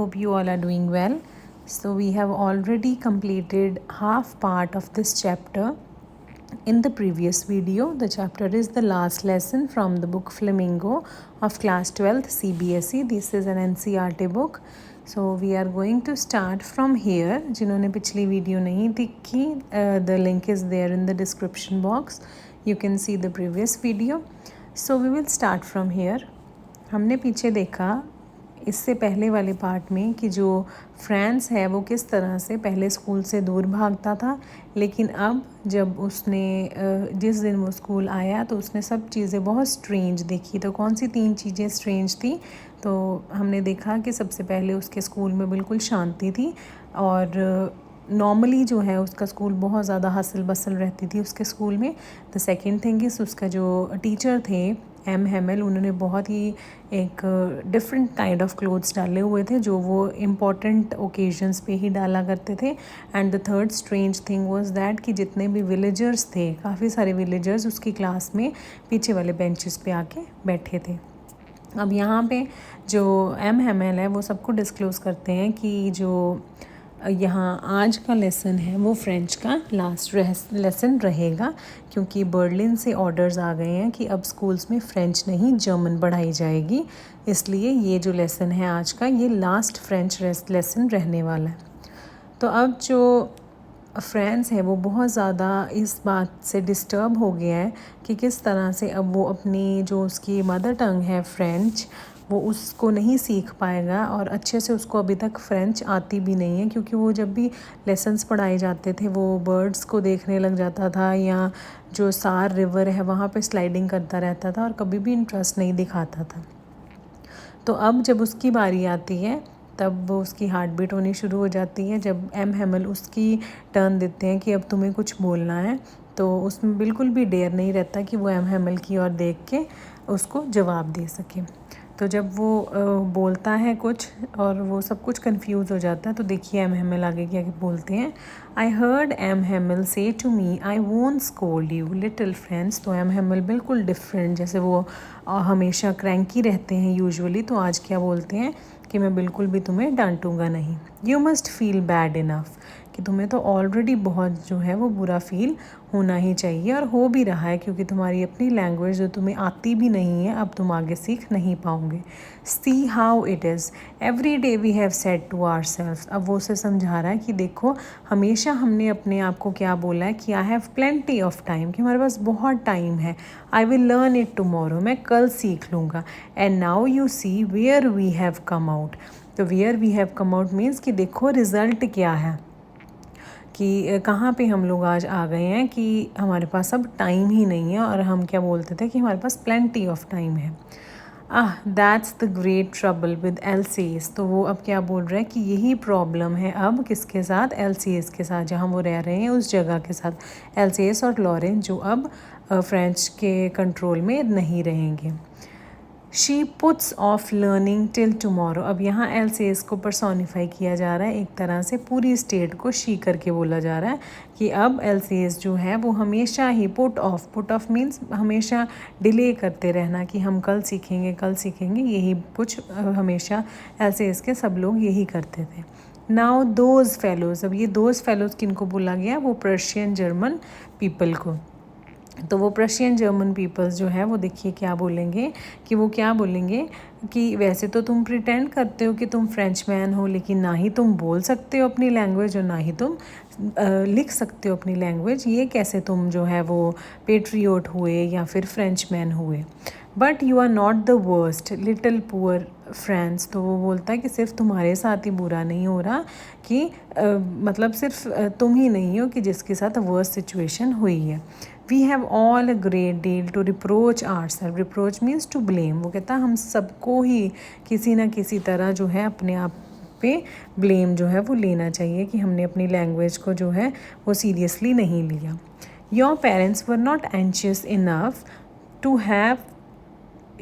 Hope you all are doing well. So we have already completed half part of this chapter in the previous video. The chapter is the last lesson from the book Flamingo of class 12th CBSE. This is an NCERT book. So we are going to start from here. जिन्होंने पिछली video नहीं देखी, the link is there in the description box. You can see the previous video. So we will start from here. हमने पीछे देखा इससे पहले वाले पार्ट में कि जो फ्रांस है वो किस तरह से पहले स्कूल से दूर भागता था, लेकिन अब जब उसने जिस दिन वो स्कूल आया तो उसने सब चीज़ें बहुत स्ट्रेंज देखी। तो कौन सी 3 चीज़ें स्ट्रेंज थी? तो हमने देखा कि सबसे पहले उसके स्कूल में बिल्कुल शांति थी और नॉर्मली जो है उसका स्कूल बहुत ज़्यादा हसल बसल रहती थी उसके स्कूल में। द सेकेंड थिंग इज़ उसका जो टीचर थे एम हेमल, उन्होंने बहुत ही एक डिफरेंट काइंड ऑफ क्लोथ्स डाले हुए थे जो वो इम्पॉर्टेंट ओकेजन्स पे ही डाला करते थे। And the third strange thing was that कि जितने भी विलेजर्स थे, काफ़ी सारे विलेजर्स उसकी क्लास में पीछे वाले बेंचेस पे आके बैठे थे। अब यहाँ पे जो एम हेमल है वो सबको डिस्क्लोज़ करते हैं कि जो यहाँ आज का लेसन है वो फ्रेंच का लास्ट लेसन रहेगा, क्योंकि बर्लिन से ऑर्डर्स आ गए हैं कि अब स्कूल्स में फ्रेंच नहीं जर्मन पढ़ाई जाएगी। इसलिए ये जो लेसन है आज का, ये लास्ट फ्रेंच लेसन रहने वाला है। तो अब जो फ्रांस है वो बहुत ज़्यादा इस बात से डिस्टर्ब हो गया है कि किस तरह से अब वो अपनी जो उसकी मदर टंग है फ्रेंच, वो उसको नहीं सीख पाएगा और अच्छे से उसको अभी तक फ्रेंच आती भी नहीं है, क्योंकि वो जब भी लेसन्स पढ़ाए जाते थे वो बर्ड्स को देखने लग जाता था या जो सार रिवर है वहाँ पे स्लाइडिंग करता रहता था और कभी भी इंटरेस्ट नहीं दिखाता था। तो अब जब उसकी बारी आती है तब उसकी हार्ट बीट होनी शुरू हो जाती है। जब एम हेमल उसकी टर्न देते हैं कि अब तुम्हें कुछ बोलना है, तो उसमें बिल्कुल भी डेयर नहीं रहता कि वो एम हेमल की ओर देख के उसको जवाब दे सके। तो जब वो बोलता है कुछ और वो सब कुछ कंफ्यूज हो जाता है, तो देखिए एम हेमल आगे क्या बोलते हैं। I heard M Hamel say to me I won't scold you little friends. तो एम हेमल बिल्कुल डिफरेंट, जैसे वो हमेशा क्रैंकी रहते हैं यूजुअली, तो आज क्या बोलते हैं कि मैं बिल्कुल भी तुम्हें डांटूंगा नहीं। You must feel bad enough, कि तुम्हें तो ऑलरेडी बहुत जो है वो बुरा फील होना ही चाहिए और हो भी रहा है, क्योंकि तुम्हारी अपनी लैंग्वेज जो तुम्हें आती भी नहीं है अब तुम आगे सीख नहीं पाओगे। See how it is every day we have said to our self. अब वो उसे समझा रहा है कि देखो हमेशा हमने अपने आप को क्या बोला है कि I have plenty of time, कि हमारे पास बहुत टाइम है। I will learn it tomorrow, मैं कल सीख लूँगा। And now you see where we have come out. तो where we have come out means कि देखो रिज़ल्ट क्या है, कि कहाँ पे हम लोग आज आ गए हैं कि हमारे पास अब टाइम ही नहीं है और हम क्या बोलते थे कि हमारे पास प्लेंटी ऑफ टाइम है। That's the great trouble with LCS. तो वो अब क्या बोल रहे हैं कि यही प्रॉब्लम है अब किसके साथ? एलसीएस के साथ, जहाँ वो रह रहे हैं उस जगह के साथ। एलसीएस और लॉरेन जो अब फ्रेंच के कंट्रोल में नहीं रहेंगे। She puts of learning till tomorrow. अब यहाँ एलसीएस को पर्सोनीफाई किया जा रहा है, एक तरह से पूरी स्टेट को शी करके बोला जा रहा है कि अब एलसीएस जो है वो हमेशा ही पुट ऑफ मीन्स हमेशा डिले करते रहना कि हम कल सीखेंगे कल सीखेंगे, यही कुछ हमेशा एलसीएस के सब लोग यही करते थे। नाउ दोज फेलोज़, अब ये दोज फेलोज़ किनको बोला गया? वो पर्शियन जर्मन पीपल को। तो वो प्रशियन जर्मन पीपल्स जो है वो देखिए क्या बोलेंगे कि वो क्या बोलेंगे कि वैसे तो तुम प्रिटेंड करते हो कि तुम फ्रेंच मैन हो, लेकिन ना ही तुम बोल सकते हो अपनी लैंग्वेज और ना ही तुम लिख सकते हो अपनी लैंग्वेज। ये कैसे तुम जो है वो पेट्रियोट हुए या फिर फ्रेंच मैन हुए? But you are not the worst little poor friends. तो वो बोलता है कि सिर्फ तुम्हारे साथ ही बुरा नहीं हो रहा, कि मतलब सिर्फ तुम ही नहीं हो कि जिसके साथ वर्स्ट सिचुएशन हुई है। We have all a great deal to reproach ourself. Reproach means to blame. वो कहता है हम सबको ही किसी ना किसी तरह जो है अपने आप पे ब्लेम जो है वो लेना चाहिए कि हमने अपनी लैंग्वेज को जो है वो सीरियसली नहीं लिया। Your parents were not anxious enough to have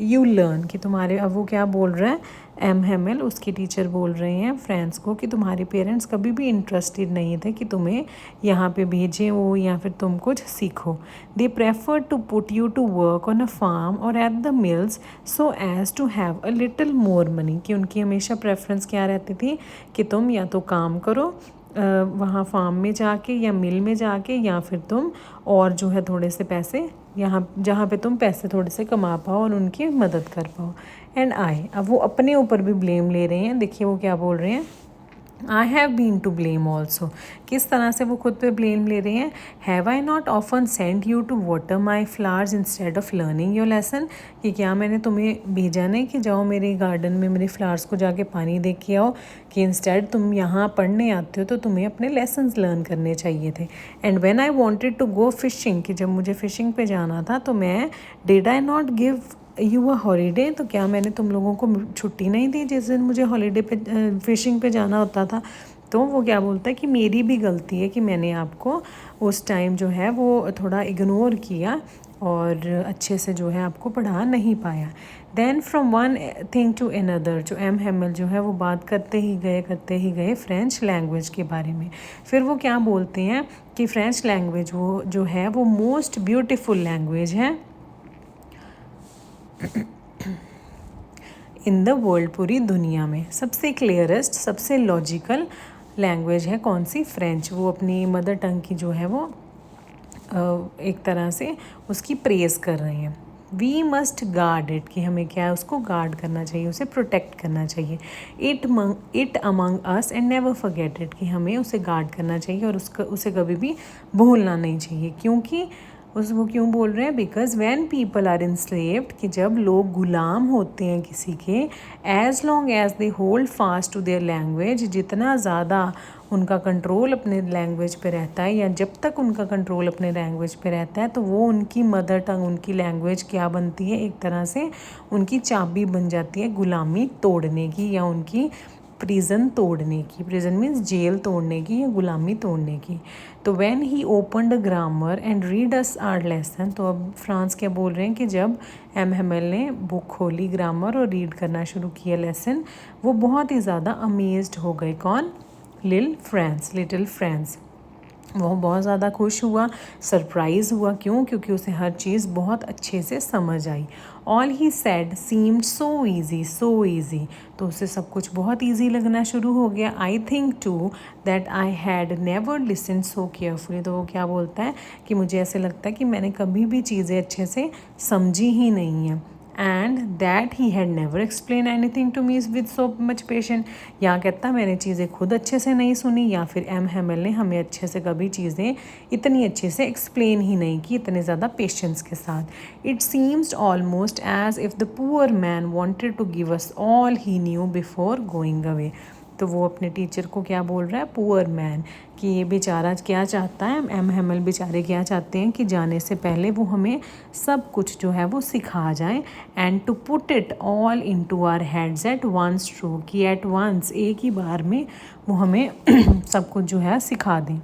you learn, कि तुम्हारे, अब वो क्या बोल रहा है एम हेमल उसके टीचर बोल रहे हैं फ्रांस को कि तुम्हारे पेरेंट्स कभी भी इंटरेस्टेड नहीं थे कि तुम्हें यहाँ पे भेजें वो या फिर तुम कुछ सीखो. They prefer to put you to work on a farm और at the mills so as to have a little more money. कि उनकी हमेशा प्रेफरेंस क्या रहती थी कि तुम या तो काम करो वहाँ फार्म में जाके या मिल में जाके, या फिर तुम और जो है थोड़े से पैसे यहाँ जहाँ पे तुम पैसे थोड़े से कमा पाओ और उनकी मदद कर पाओ. एंड अब वो अपने ऊपर भी ब्लेम ले रहे हैं. देखिए वो क्या बोल रहे हैं, I have been to blame also. किस तरह से वो खुद पे ब्लेम ले रहे हैं. Have I not often send you to water my flowers instead of learning your lesson. कि क्या मैंने तुम्हें भेजा नहीं कि जाओ मेरे गार्डन में मेरे फ्लावर्स को जाके पानी दे के आओ, कि इंस्टेड तुम यहाँ पढ़ने आते हो तो तुम्हें अपने लेसन्स लर्न करने चाहिए थे. And when I wanted to go fishing, कि जब मुझे फिशिंग पे जाना था तो मैं did I not give you a holiday. तो क्या मैंने तुम लोगों को छुट्टी नहीं दी जिस दिन मुझे हॉलीडे पे फिशिंग पे जाना होता था. तो वो क्या बोलता है कि मेरी भी गलती है कि मैंने आपको उस टाइम जो है वो थोड़ा इग्नोर किया और अच्छे से जो है आपको पढ़ा नहीं पाया. Then from one thing to another, जो एम हेमल जो है वो बात करते ही गए फ्रेंच लैंग्वेज के बारे में. फिर वो क्या बोलते हैं कि फ्रेंच लैंग्वेज वो जो है वो मोस्ट ब्यूटीफुल लैंग्वेज है इन द वर्ल्ड. पूरी दुनिया में सबसे क्लियरेस्ट, सबसे लॉजिकल लैंग्वेज है कौन सी, फ्रेंच. वो अपनी मदर टंग की जो है वो एक तरह से उसकी प्रेज़ कर रहे हैं. वी मस्ट गार्ड इट, कि हमें क्या है उसको गार्ड करना चाहिए, उसे प्रोटेक्ट करना चाहिए. It among us and never forget it, कि हमें उसे गार्ड करना चाहिए और उसे कभी भी भूलना नहीं चाहिए. क्योंकि वो क्यों बोल रहे हैं, because when people are enslaved, कि जब लोग गुलाम होते हैं किसी के, as long as they hold fast to their language, जितना ज़्यादा उनका कंट्रोल अपने लैंग्वेज पे रहता है या जब तक उनका कंट्रोल अपने लैंग्वेज पे रहता है, तो वो उनकी मदर टंग, उनकी लैंग्वेज क्या बनती है, एक तरह से उनकी चाबी बन जाती है गुलामी तोड़ने की या उनकी प्रिजन तोड़ने की. प्रिजन मीन्स जेल तोड़ने की या गुलामी तोड़ने की. तो when he opened grammar and read us our lesson, तो अब फ्रांस क्या बोल रहे हैं कि जब एम हेमल ने बुक खोली ग्रामर और रीड करना शुरू किया लेसन, वो बहुत ही ज़्यादा अमेज्ड हो गए. कौन, लिटिल फ्रांस. वो बहुत ज़्यादा खुश हुआ, सरप्राइज़ हुआ. क्यों, क्योंकि उसे हर चीज़ बहुत अच्छे से समझ आई. All he said seemed so easy. तो उसे सब कुछ बहुत ईजी लगना शुरू हो गया. I think too that I had never listen so carefully. तो वो क्या बोलता है कि मुझे ऐसे लगता है कि मैंने कभी भी चीज़ें अच्छे से समझी ही नहीं हैं. And that he had never explain anything to me with so much patient. यहाँ कहता मैंने चीज़ें खुद अच्छे से नहीं सुनी या फिर एम हेमल ने हमें अच्छे से कभी चीज़ें इतनी अच्छे से एक्सप्लेन ही नहीं की इतने ज़्यादा पेशेंस के साथ. It seems almost as if the poor man wanted to give us all he knew before going away. तो वो अपने टीचर को क्या बोल रहा है, पुअर मैन, कि ये बेचारा क्या चाहता है, एम हेमल बेचारे क्या चाहते हैं कि जाने से पहले वो हमें सब कुछ जो है वो सिखा जाए. And to put it all into our heads at once, true, कि एट वंस, एक ही बार में वो हमें सब कुछ जो है सिखा दें.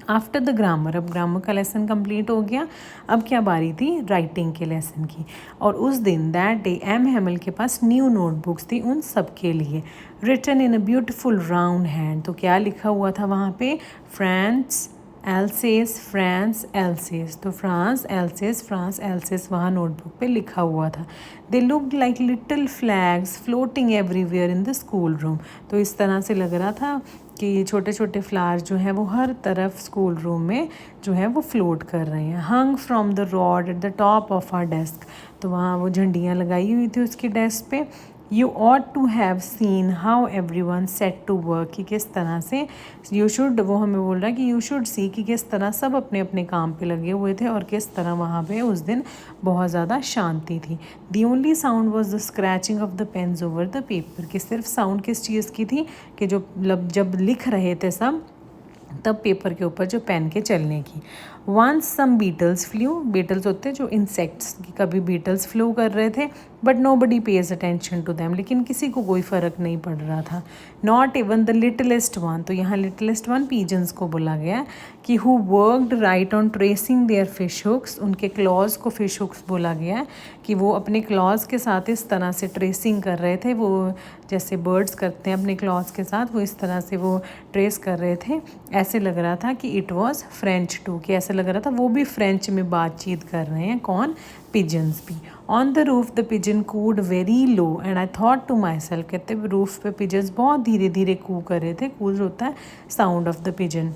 आफ्टर द ग्रामर, अब ग्रामर का लेसन कंप्लीट हो गया. अब क्या बारी थी राइटिंग के लेसन की. और उस दिन दैट डे एम हेमल के पास न्यू नोटबुक्स थी उन सब के लिए, written in a beautiful round hand. तो क्या लिखा हुआ था वहाँ पे, फ्रांस एल्सेस. तो फ्रांस एल्सेस वहाँ नोटबुक पे लिखा हुआ था. They looked like little flags floating everywhere in the school room. तो इस तरह से लग रहा था कि छोटे छोटे फ्लावर्स जो हैं वो हर तरफ स्कूल रूम में जो है वो फ्लोट कर रहे हैं. Hung from the rod at the top of our desk. तो वहाँ वो झंडियाँ लगाई हुई थी उसकी डेस्क पे. You ought to have seen how every one set to work, कि किस तरह से यू शुड, वो हमें बोल रहा है कि यू शुड सी, कि किस तरह सब अपने अपने काम पे लगे हुए थे और किस तरह वहाँ पे उस दिन बहुत ज़्यादा शांति थी. The only sound was the scratching of the pens over the paper, कि सिर्फ साउंड किस चीज़ की थी कि जो जब लिख रहे थे सब तब पेपर के ऊपर जो पेन के चलने की. Once some beetles flew, beetles होते जो इंसेक्ट्स, कभी बीटल्स फ्लू कर रहे थे but nobody pays attention to them, लेकिन किसी को कोई फ़र्क नहीं पड़ रहा था. Not even the littlest one, तो यहाँ लिटलेस्ट वन पीजन्स को बोला गया कि who worked right on tracing their fish hooks, उनके क्लॉज को फिश हुक्स बोला गया कि वो अपने क्लॉज के साथ इस तरह से ट्रेसिंग कर रहे थे, वो जैसे बर्ड्स करते हैं अपने क्लॉज के साथ, वो इस तरह से वो ट्रेस कर रहे थे. ऐसे लग रहा था कि इट वॉज फ्रेंच टू, कि ऐसे लग रहा था वो भी फ्रेंच में बातचीत कर रहे हैं. कौन? पिजन्स भी. On the roof the pigeon cooed very low and I thought to myself, कहते रूफ पे पिजन्स बहुत धीरे धीरे कू कर रहे थे. कूज होता है साउंड ऑफ द पिजन.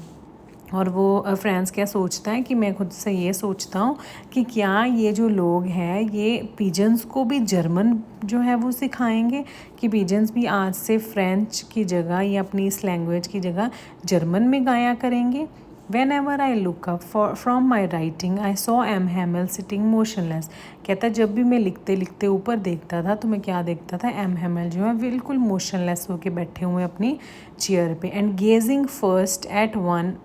और वो फ्रेंड्स क्या सोचता है कि मैं खुद से ये सोचता हूँ कि क्या ये जो लोग हैं ये पिजन्स को भी जर्मन जो है वो सिखाएंगे, कि पिजन्स भी आज से फ्रेंच की जगह या अपनी इस लैंग्वेज की जगह जर्मन में गाया करेंगे. Whenever I look up from my writing, I saw M. Hamel sitting motionless. कहता जब भी मैं लिखते लिखते ऊपर देखता था तो मैं क्या देखता था? एम हैमल जो है बिल्कुल मोशनलेस होके बैठे हुए अपनी चेयर पे. And gazing first at one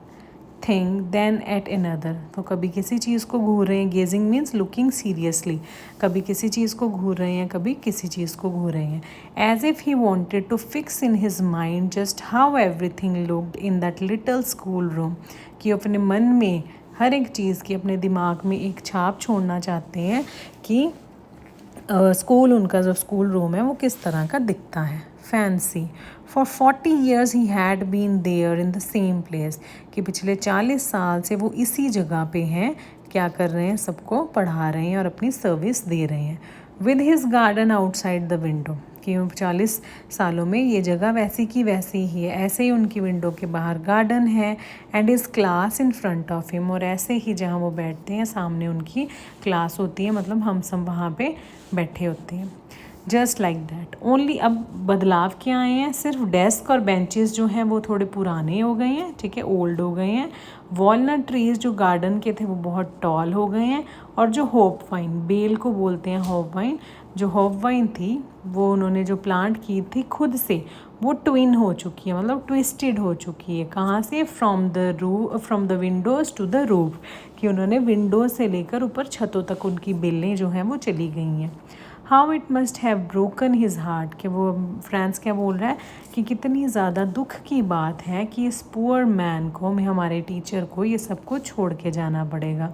thing then at another, तो कभी किसी चीज़ को घूर रहे हैं. गेजिंग मीन्स लुकिंग सीरियसली, कभी किसी चीज़ को घूर रहे हैं, कभी किसी चीज़ को घूर रहे हैं. As if he wanted to fix in his mind just how everything looked in that little school room, कि अपने मन में हर एक चीज़ की, अपने दिमाग में एक छाप छोड़ना चाहते हैं कि स्कूल, उनका जो स्कूल रूम है वो किस तरह का दिखता है. Fancy. For 40 years he had been there in the same place, कि पिछले 40 साल से वो इसी जगह पे हैं. क्या कर रहे हैं? सबको पढ़ा रहे हैं और अपनी सर्विस दे रहे हैं. With his garden outside the window, कि 40 सालों में ये जगह वैसी की वैसी ही है, ऐसे ही उनकी विंडो के बाहर गार्डन है. And is class in front of him, और ऐसे ही जहाँ वो बैठते हैं सामने उनकी क्लास होती है, मतलब हम सब वहाँ पे बैठे होते हैं. Just like that only. अब बदलाव क्या आए हैं? सिर्फ डेस्क और बेंचेस जो हैं वो थोड़े पुराने हो गए हैं, ठीक है, ओल्ड हो गए हैं. वॉलनट ट्रीज़ जो गार्डन के थे वो बहुत टॉल हो गए हैं. और जो होप वाइन, बेल को बोलते हैं होप वाइन, जो होप वाइन थी वो उन्होंने जो प्लांट की थी खुद से, वो ट्विन हो चुकी है, मतलब ट्विस्टेड हो चुकी है. कहाँ से? From the Windows to the roof, कि उन्होंने विंडो से लेकर ऊपर छतों तक उनकी बेलें जो हैं वो चली गई हैं. How it must have broken his heart, कि वो फ्रांस क्या बोल रहा है कि कितनी ज़्यादा दुख की बात है कि इस पुअर मैन को, हमारे टीचर को, ये सब कुछ छोड़ के जाना पड़ेगा.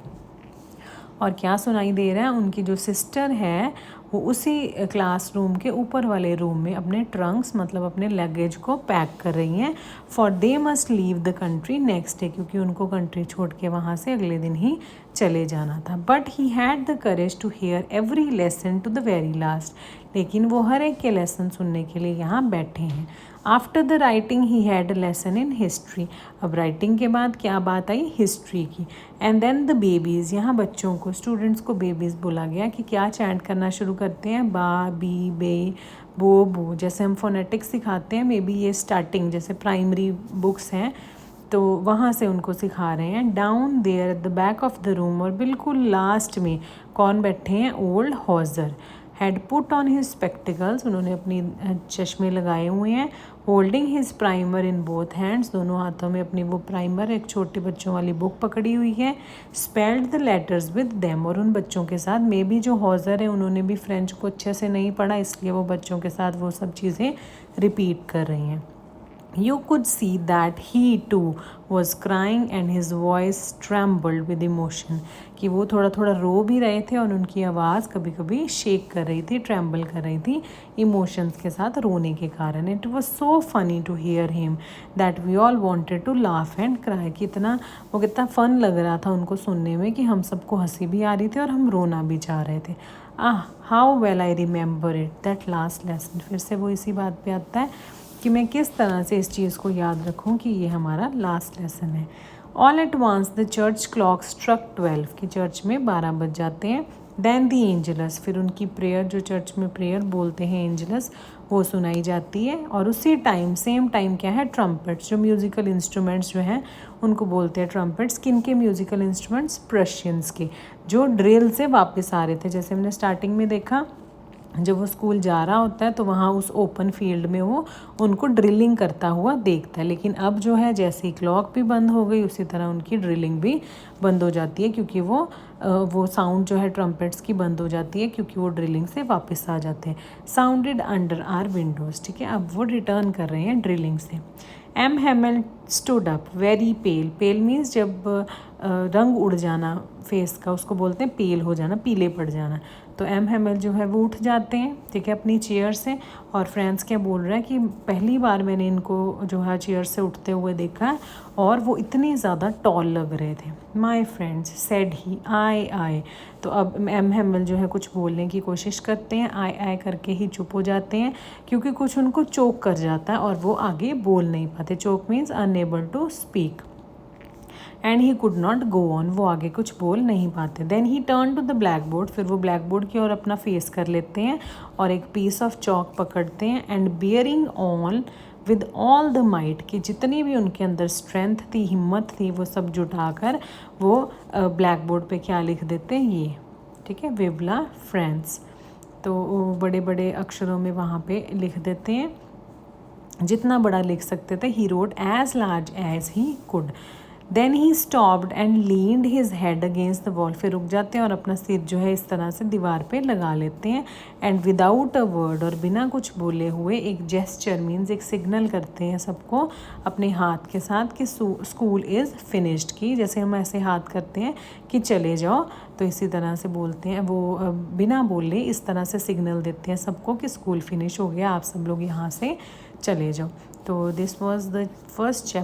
और क्या सुनाई दे रहा है? उनकी जो सिस्टर है वो उसी क्लासरूम के ऊपर वाले रूम में अपने ट्रंक्स, मतलब अपने लगेज को पैक कर रही हैं. For they must leave the country next day, क्योंकि उनको कंट्री छोड़ के वहाँ से अगले दिन ही चले जाना था. But he had the courage to hear every lesson to the very last, लेकिन वो हर एक के लेसन सुनने के लिए यहाँ बैठे हैं. After the writing he had a lesson in history, अब राइटिंग के बाद क्या बात आई? हिस्ट्री की. एंड देन द बेबीज़, यहाँ बच्चों को, स्टूडेंट्स को बेबीज़ बोला गया कि क्या चैंट करना शुरू करते हैं? बा, बी, बे, बो, बू. जैसे हम फोनेटिक्स सिखाते हैं, मे बी ये स्टार्टिंग जैसे प्राइमरी बुक्स हैं तो वहाँ से उनको सिखा रहे हैं. Down there at the back of the room, और बिल्कुल लास्ट में कौन बैठे हैं? Old Hauser. Had put on his spectacles, उन्होंने अपनी चश्मे लगाए हुए हैं. Holding his primer in both hands, दोनों हाथों में अपनी वो प्राइमर, एक छोटे बच्चों वाली बुक पकड़ी हुई है. Spelled the letters with them, और उन बच्चों के साथ, मे बी जो हॉजर है उन्होंने भी फ्रेंच को अच्छे से नहीं पढ़ा, इसलिए वो बच्चों के साथ वो सब चीज़ें रिपीट कर रही हैं. You could see that he too was crying and his voice trembled with emotion, कि वो थोड़ा थोड़ा रो भी रहे थे और उनकी आवाज़ कभी कभी शेक कर रही थी, ट्रैम्बल कर रही थी इमोशंस के साथ, रोने के कारण. It was so funny to hear him that we all wanted to laugh and cry, कितना फ़न लग रहा था उनको सुनने में कि हम सबको हंसी भी आ रही थी और हम रोना भी चाह रहे थे. How well I remember it that last lesson, फिर से वो इसी बात पे आता है कि मैं किस तरह से इस चीज़ को याद रखूं कि ये हमारा लास्ट लेसन है. All at once the church clock struck 12, कि चर्च में 12 बज जाते हैं. देन दी एंजलस, फिर उनकी प्रेयर, जो चर्च में प्रेयर बोलते हैं एंजलस, वो सुनाई जाती है. और उसी टाइम, सेम टाइम क्या है? ट्रम्पेट्स, जो म्यूज़िकल इंस्ट्रूमेंट्स जो हैं उनको बोलते हैं ट्रम्पेट्स. किन के म्यूज़िकल इंस्ट्रूमेंट्स? प्रशियंस के, जो ड्रिल से वापस आ रहे थे. जैसे हमने स्टार्टिंग में देखा जब वो स्कूल जा रहा होता है तो वहाँ उस ओपन फील्ड में वो उनको ड्रिलिंग करता हुआ देखता है। लेकिन अब जो है जैसे ही क्लॉक भी बंद हो गई उसी तरह उनकी ड्रिलिंग भी बंद हो जाती है, क्योंकि वो साउंड जो है ट्रम्पेट्स की बंद हो जाती है, क्योंकि वो ड्रिलिंग से वापस आ जाते हैं। साउंडेड अंडर आर विंडोज़, ठीक है, अब वो रिटर्न कर रहे हैं ड्रिलिंग से। M Hamel stood up very pale. Pale means जब रंग उड़ जाना फेस का, उसको बोलते हैं पेल हो जाना, पीले पड़ जाना। तो एम हेमल जो है वो उठ जाते हैं, ठीक है, अपनी चेयर से। और फ्रेंड्स क्या बोल रहा है कि पहली बार मैंने इनको जो है चेयर से उठते हुए देखा है और वो इतने ज़्यादा टॉल लग रहे थे। माई फ्रेंड्स सेड ही आई। तो अब एम हेमल जो है कुछ बोलने की कोशिश करते हैं, आई करके ही चुप हो जाते हैं, क्योंकि कुछ उनको चोक कर जाता है और वो आगे बोल नहीं पाते। Choke means unable to speak and he could not go on, वो आगे कुछ बोल नहीं पाते। Then he turn to the blackboard, फिर वो ब्लैक बोर्ड की ओर अपना फेस कर लेते हैं और एक पीस ऑफ चॉक पकड़ते हैं and bearing on with all the might, कि जितनी भी उनके अंदर स्ट्रेंथ थी, हिम्मत थी, वो सब जुटाकर वो ब्लैक बोर्ड पे क्या लिख देते हैं, ये, ठीक है, विवला फ्रेंड्स। तो बड़े बड़े अक्षरों में वहाँ पे लिख देते हैं, जितना बड़ा लिख सकते थे। He wrote as large as he could. Then he stopped and leaned his head against the wall, फिर रुक जाते हैं और अपना सिर जो है इस तरह से दीवार पे लगा लेते हैं। एंड विदाउट अ वर्ड, और बिना कुछ बोले हुए एक जेस्चर मीन्स एक सिग्नल करते हैं सबको अपने हाथ के साथ कि स्कूल इज़ फिनिश्ड, की जैसे हम ऐसे हाथ करते हैं कि चले जाओ, तो इसी तरह से बोलते हैं वो, बिना बोले इस तरह से सिग्नल देते हैं सबको कि स्कूल फिनिश हो गया, आप सब लोग यहाँ से चले जाओ। तो this was the first chapter